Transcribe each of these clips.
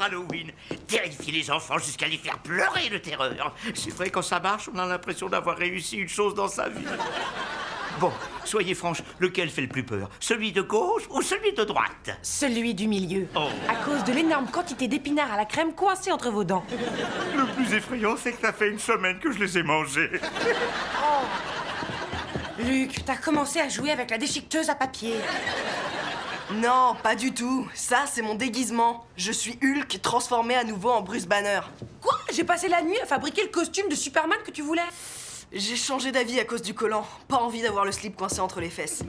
Halloween. Terrifier les enfants jusqu'à les faire pleurer de terreur. C'est vrai, quand ça marche, on a l'impression d'avoir réussi une chose dans sa vie. Bon, soyez franche, lequel fait le plus peur? Celui de gauche ou celui de droite? Celui du milieu. Oh. À cause de l'énorme quantité d'épinards à la crème coincés entre vos dents. Le plus effrayant, c'est que ça fait une semaine que je les ai mangés. Luc, t'as commencé à jouer avec la déchiqueteuse à papier. Non, pas du tout. Ça, c'est mon déguisement. Je suis Hulk transformé à nouveau en Bruce Banner. Quoi? J'ai passé la nuit à fabriquer le costume de Superman que tu voulais. J'ai changé d'avis à cause du collant. Pas envie d'avoir le slip coincé entre les fesses.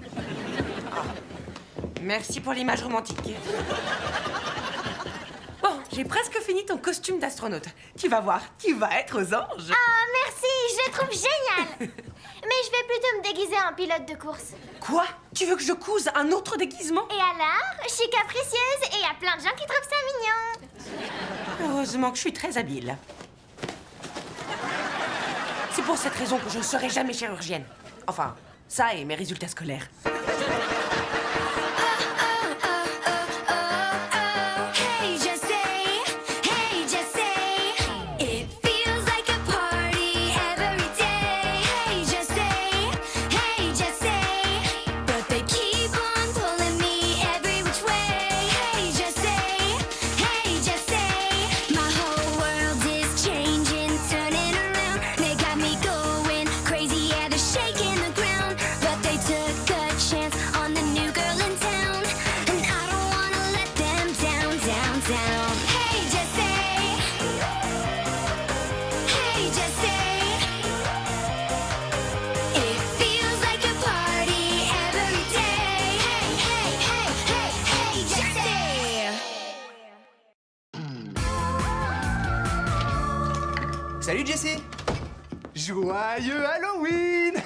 Merci pour l'image romantique. Bon, j'ai presque fini ton costume d'astronaute. Tu vas voir, tu vas être aux anges. Ah, merci, je le trouve génial. Mais je vais plutôt me déguiser en pilote de course. Quoi? Tu veux que je couse un autre déguisement? Et alors, je suis capricieuse et il y a plein de gens qui trouvent ça mignon. Heureusement que je suis très habile. C'est pour cette raison que je ne serai jamais chirurgienne. Enfin, ça et mes résultats scolaires. Salut Jessie! Joyeux Halloween!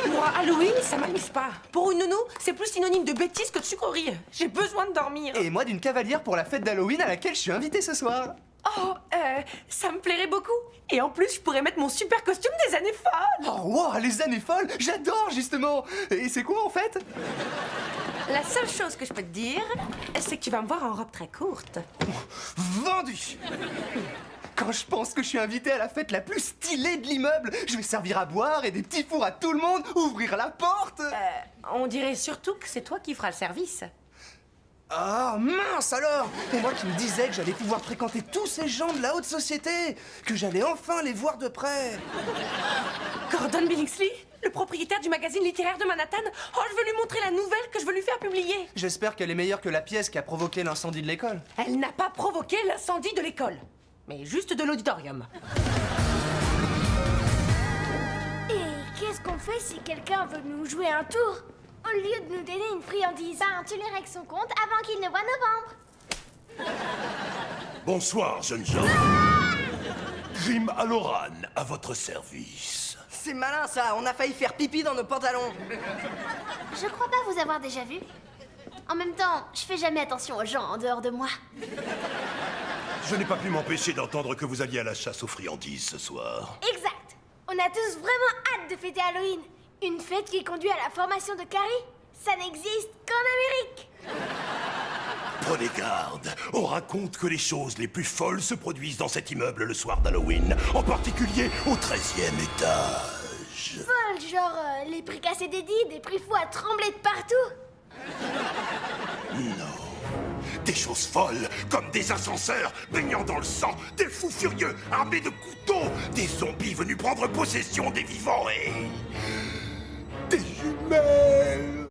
Moi, Halloween, ça m'amuse pas. Pour une nounou, c'est plus synonyme de bêtises que de sucreries. J'ai besoin de dormir. Et moi d'une cavalière pour la fête d'Halloween à laquelle je suis invité ce soir. Oh, ça me plairait beaucoup. Et en plus, je pourrais mettre mon super costume des années folles. Oh wow, les années folles! J'adore justement! Et c'est quoi en fait? La seule chose que je peux te dire, c'est que tu vas me voir en robe très courte. Vendu! Quand je pense que je suis invité à la fête la plus stylée de l'immeuble, je vais servir à boire et des petits fours à tout le monde, ouvrir la porte! On dirait surtout que c'est toi qui feras le service. Ah mince alors! Et moi qui me disais que j'allais pouvoir fréquenter tous ces gens de la haute société, que j'allais enfin les voir de près. Gordon Billingsley, le propriétaire du magazine littéraire de Manhattan. Oh, je veux lui montrer la nouvelle que je veux lui faire publier. J'espère qu'elle est meilleure que la pièce qui a provoqué l'incendie de l'école. Elle n'a pas provoqué l'incendie de l'école, mais juste de l'auditorium. Et qu'est-ce qu'on fait si quelqu'un veut nous jouer un tour? Au lieu de nous donner une friandise, ben tu lui règles son compte avant qu'il ne voie nos membres. Bonsoir, jeunes gens. Jim Halloran, à votre service. C'est malin ça, on a failli faire pipi dans nos pantalons. Je crois pas vous avoir déjà vu. En même temps, je fais jamais attention aux gens en dehors de moi. Je n'ai pas pu m'empêcher d'entendre que vous alliez à la chasse aux friandises ce soir. Exact. On a tous vraiment hâte de fêter Halloween. Une fête qui conduit à la formation de Carrie, ça n'existe qu'en Amérique. Prenez garde, on raconte que les choses les plus folles se produisent dans cet immeuble le soir d'Halloween, en particulier au 13e étage. Folle, genre les prix cassés d'Eddie, des prix fous à trembler de partout. Des choses folles, comme des ascenseurs baignant dans le sang, des fous furieux armés de couteaux, des zombies venus prendre possession des vivants et... des jumelles.